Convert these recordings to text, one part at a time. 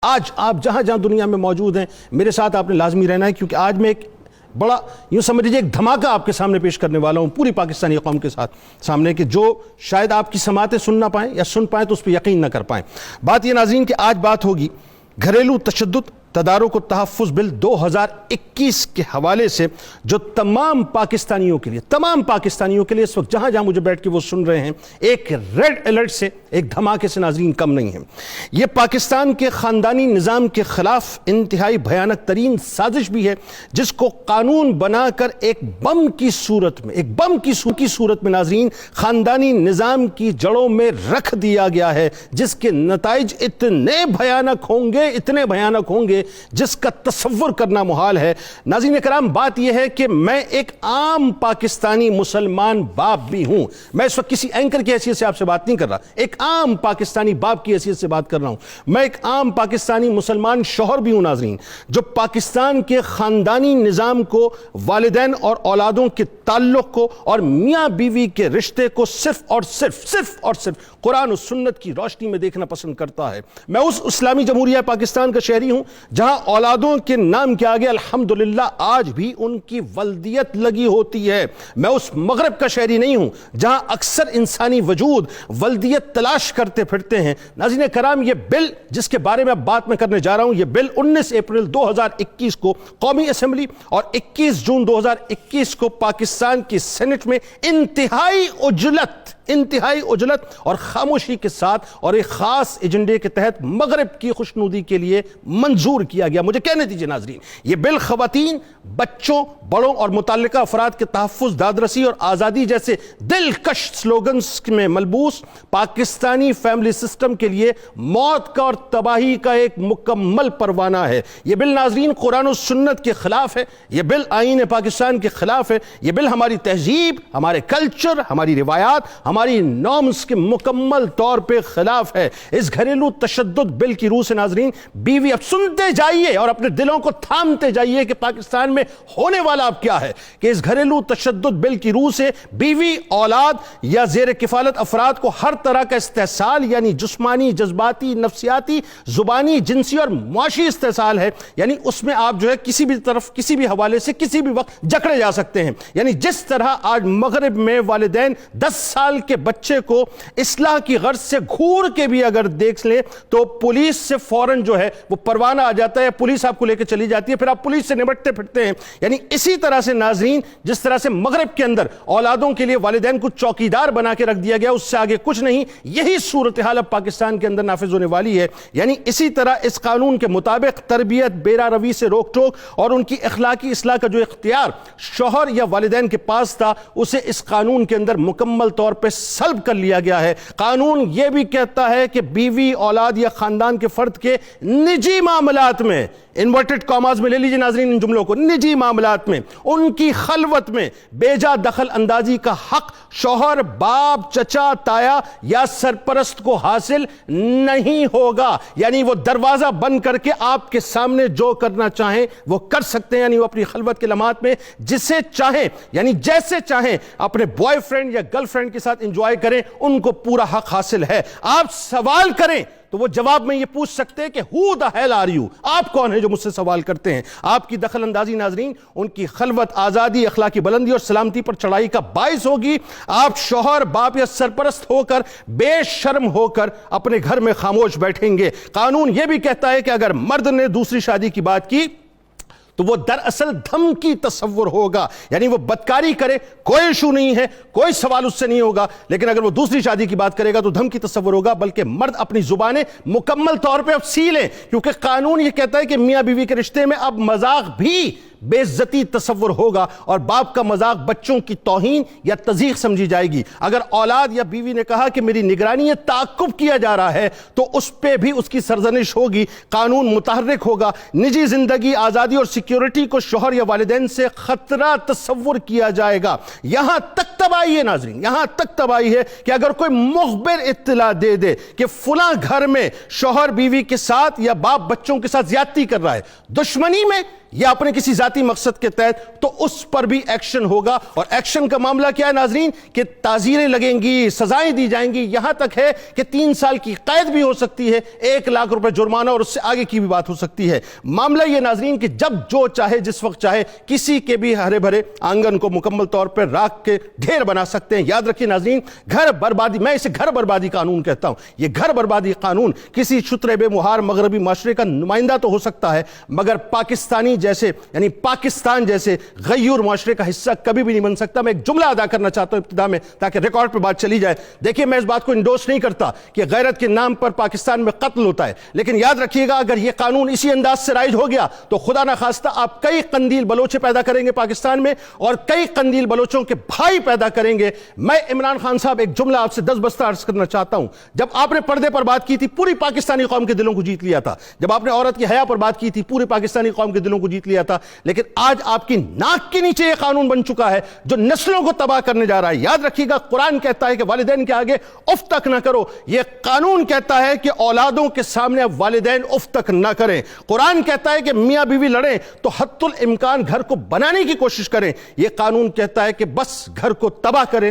آج آپ جہاں جہاں دنیا میں موجود ہیں میرے ساتھ آپ نے لازمی رہنا ہے، کیونکہ آج میں ایک بڑا یوں سمجھ لیجیے ایک دھماکہ آپ کے سامنے پیش کرنے والا ہوں پوری پاکستانی قوم کے ساتھ سامنے، کہ جو شاید آپ کی سماعتیں سن نہ پائیں یا سن پائیں تو اس پہ یقین نہ کر پائیں۔ بات یہ ناظرین کہ آج بات ہوگی گھریلو تشدد، تدارک و تحفظ بل 2021 کے حوالے سے، جو تمام پاکستانیوں کے لیے اس وقت جہاں جہاں مجھے بیٹھ کے وہ سن رہے ہیں، ایک ریڈ الرٹ سے، ایک دھماکے سے ناظرین کم نہیں ہے۔ یہ پاکستان کے خاندانی نظام کے خلاف انتہائی بھیانک ترین سازش بھی ہے، جس کو قانون بنا کر ایک بم کی صورت میں ناظرین خاندانی نظام کی جڑوں میں رکھ دیا گیا ہے، جس کے نتائج اتنے بھیانک ہوں گے جس کا تصور کرنا محال ہے۔ ناظرین کرام، بات یہ ہے کہ میں ایک عام پاکستانی مسلمان باپ بھی ہوں۔ میں اس وقت کسی اینکر کی حیثیت سے آپ سے بات نہیں کر رہا، ایک عام پاکستانی باپ کی حیثیت سے بات کر رہا ہوں۔ میں ایک عام پاکستانی مسلمان شوہر بھی ہوں ناظرین، جو پاکستان کے خاندانی نظام کو، والدین اور اولادوں کے تعلق کو اور میاں بیوی کے رشتے کو صرف اور صرف قرآن و سنت کی روشنی میں دیکھنا پسند کرتا ہے۔ میں اس اسلامی جمہوریہ پاکستان کا شہری ہوں جہاں اولادوں کے نام کے آگے الحمدللہ آج بھی ان کی ولدیت لگی ہوتی ہے۔ میں اس مغرب کا شہری نہیں ہوں جہاں اکثر انسانی وجود ولدیت تلاش کرتے پھرتے ہیں۔ ناظرین کرام، یہ بل جس کے بارے میں بات میں کرنے جا رہا ہوں، یہ بل 19 اپریل 2021 کو قومی اسمبلی اور 21 جون 2021 کو پاکستان کی سینٹ میں انتہائی اجلت اور خاموشی کے ساتھ اور ایک خاص ایجنڈے کے تحت مغرب کی خوشنودی کے لیے منظور کیا گیا۔ مجھے کہنے دیجئے ناظرین، یہ بل خواتین، بچوں، بڑوں اور متعلقہ افراد کے تحفظ، دادرسی اور آزادی جیسے دلکش سلوگنز میں ملبوس پاکستانی فیملی سسٹم کے لیے موت کا اور تباہی کا ایک مکمل پروانہ ہے۔ یہ بل ناظرین قرآن و سنت کے خلاف ہے، یہ بل آئین پاکستان کے خلاف ہے، یہ بل ہماری تہذیب، ہمارے کلچر، ہماری روایات، ہماری نارمز کے مکمل طور پہ خلاف ہے۔ اس گھریلو تشدد بل کی روح سے ناظرین بیوی، اب سنتے جائیے اور اپنے دلوں کو تھامتے جائیے کہ پاکستان میں ہونے والا اب کیا ہے، کہ اس گھریلو تشدد بل کی روح سے بیوی، اولاد یا زیر کفالت افراد کو ہر طرح کا استحصال، یعنی جسمانی، جذباتی، نفسیاتی، زبانی، جنسی اور معاشی استحصال ہے، یعنی اس میں آپ جو ہے کسی بھی طرف، کسی بھی حوالے سے، کسی بھی وقت جکڑے جا سکتے ہیں۔ یعنی جس طرح آج مغرب میں والدین 10 سال کے بچے کو اصلاح کی غرض سے گھور کے بھی اگر دیکھ لیں تو پولیس سے فوراً جو ہے وہ پروانہ آ جاتا ہے، پولیس آپ کو لے کے چلی جاتی ہے، پھر آپ پولیس سے نمٹتے پھرتے ہیں۔ یعنی اسی طرح سے ناظرین، جس طرح سے مغرب کے اندر اولادوں کے لیے والدین کو چوکیدار بنا کے رکھ دیا گیا، اس سے آگے کچھ نہیں، یہی صورتحال اب پاکستان کے اندر نافذ ہونے والی ہے۔ یعنی اسی طرح اس قانون کے مطابق تربیت، بیرا روی سے روک ٹوک اور ان کی اخلاقی اصلاح کا جو اختیار شوہر یا والدین کے پاس تھا، اسے اس قانون کے اندر مکمل طور پہ سلب کر لیا گیا ہے۔ قانون یہ بھی کہتا ہے کہ بیوی، اولاد یا خاندان کے فرد کے نجی معاملات میں، انورٹڈ کاماز میں لے لیجئے ناظرین ان جملوں کو، نجی معاملات میں، ان کی خلوت میں بے جا دخل اندازی کا حق شوہر، باپ، چچا، تایا یا سرپرست کو حاصل نہیں ہوگا۔ یعنی وہ دروازہ بند کر کے آپ کے سامنے جو کرنا چاہیں وہ کر سکتے ہیں، یعنی وہ اپنی خلوت کے لمحات میں جسے چاہیں، یعنی جیسے چاہیں اپنے بوائے فرینڈ یا گرل فرینڈ کے ساتھ انجوائے کریں، ان کو پورا حق حاصل ہے۔ آپ سوال کریں تو وہ جواب میں یہ پوچھ سکتے ہیں کہ who the hell are you؟ آپ کون ہیں جو مجھ سے سوال کرتے ہیں؟ آپ کی دخل اندازی ناظرین ان کی خلوت، آزادی، اخلاقی بلندی اور سلامتی پر چڑھائی کا باعث ہوگی۔ آپ شوہر، باپ یا سرپرست ہو کر، بے شرم ہو کر اپنے گھر میں خاموش بیٹھیں گے۔ قانون یہ بھی کہتا ہے کہ اگر مرد نے دوسری شادی کی بات کی تو وہ دراصل دھمکی تصور ہوگا، یعنی وہ بدکاری کرے کوئی ایشو نہیں ہے، کوئی سوال اس سے نہیں ہوگا، لیکن اگر وہ دوسری شادی کی بات کرے گا تو دھمکی تصور ہوگا۔ بلکہ مرد اپنی زبانیں مکمل طور پہ اب سی لیں، کیونکہ قانون یہ کہتا ہے کہ میاں بیوی کے رشتے میں اب مذاق بھی بے عزتی تصور ہوگا اور باپ کا مذاق بچوں کی توہین یا تضییق سمجھی جائے گی۔ اگر اولاد یا بیوی نے کہا کہ میری نگرانی یہ تعاقب کیا جا رہا ہے تو اس پہ بھی اس کی سرزنش ہوگی، قانون متحرک ہوگا۔ نجی زندگی، آزادی اور سیکیورٹی کو شوہر یا والدین سے خطرہ تصور کیا جائے گا، یہاں تک تباہی ہے ناظرین، یہاں تک تباہی ہے کہ اگر کوئی مخبر اطلاع دے دے کہ فلاں گھر میں شوہر بیوی کے ساتھ یا باپ بچوں کے ساتھ زیادتی کر رہا ہے دشمنی میں یا اپنے کسی ذاتی مقصد کے تحت، تو اس پر بھی ایکشن ہوگا۔ اور ایکشن کا معاملہ کیا ہے ناظرین کہ تعزیریں لگیں گی، سزائیں دی جائیں گی، یہاں تک ہے کہ 3 سال کی قید بھی ہو سکتی ہے، 1 لاکھ روپے جرمانہ، اور اس سے آگے کی بھی بات ہو سکتی ہے۔ معاملہ یہ ناظرین کہ جب جو چاہے جس وقت چاہے کسی کے بھی ہرے بھرے آنگن کو مکمل طور پر راکھ کے ڈھیر بنا سکتے ہیں۔ یاد رکھیے ناظرین، گھر بربادی، میں اسے گھر بربادی قانون کہتا ہوں، یہ گھر بربادی قانون کسی شتر بے مہار مغربی معاشرے کا نمائندہ تو ہو سکتا ہے، مگر پاکستانی جیسے یعنی پاکستان جیسے غیور معاشرے کا حصہ کبھی بھی نہیں بن سکتا۔ میں ایک جملہ ادا کرنا چاہتا ہوں ابتدا میں تاکہ ریکارڈ پہ بات چلی جائے۔ دیکھیں، میں اس بات کو انڈورس نہیں کرتا کہ غیرت کے نام پر پاکستان میں قتل ہوتا ہے، لیکن یاد رکھیے گا اگر یہ قانون اسی انداز سے رائج ہو گیا تو خدا نہ خواستہ آپ کئی قندیل بلوچے پیدا کریں گے پاکستان میں، اور کئی قندیل بلوچوں کے بھائی پیدا کریں گے۔ میں عمران خان صاحب ایک جملہ آپ سے 10 بستہ عرض کرنا چاہتا ہوں۔ جب آپ نے پردے پر بات کی تھی پوری پاکستانی قوم کے دلوں کو جیت لیا تھا، جب آپ نے عورت کی حیا پر بات کی تھی پوری پاکستانی قوم کے دلوں کو جیت لیا تھا، لیکن آج آپ کی ناک کے نیچے یہ قانون بن چکا ہے جو نسلوں کو تباہ کرنے جا رہا ہے۔ یاد رکھیے گا قرآن کہتا ہے کہ والدین کے آگے اف تک نہ کرو، یہ قانون کہتا ہے کہ اولادوں کے سامنے والدین اف تک نہ کریں۔ قرآن کہتا ہے کہ میاں بیوی لڑیں تو حتی الامکان گھر کو بنانے کی کوشش کریں، یہ قانون کہتا ہے کہ بس گھر کو تباہ کریں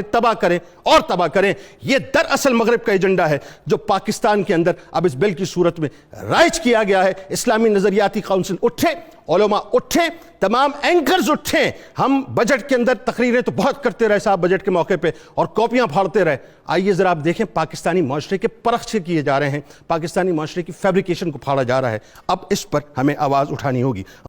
اور تباہ کریں۔ یہ دراصل مغرب کا ایجنڈا ہے جو پاکستان کے اندر اب اس بل کی صورت میں رائج کیا گیا ہے۔ اسلامی نظریاتی کونسل اٹھے، علماء اٹھیں، تمام اینکرز اٹھیں۔ ہم بجٹ کے اندر تقریریں تو بہت کرتے رہے صاحب بجٹ کے موقع پہ اور کاپیاں پھاڑتے رہے، آئیے ذرا آپ دیکھیں پاکستانی معاشرے کے پرخچے کیے جا رہے ہیں، پاکستانی معاشرے کی فیبریکیشن کو پھاڑا جا رہا ہے۔ اب اس پر ہمیں آواز اٹھانی ہوگی۔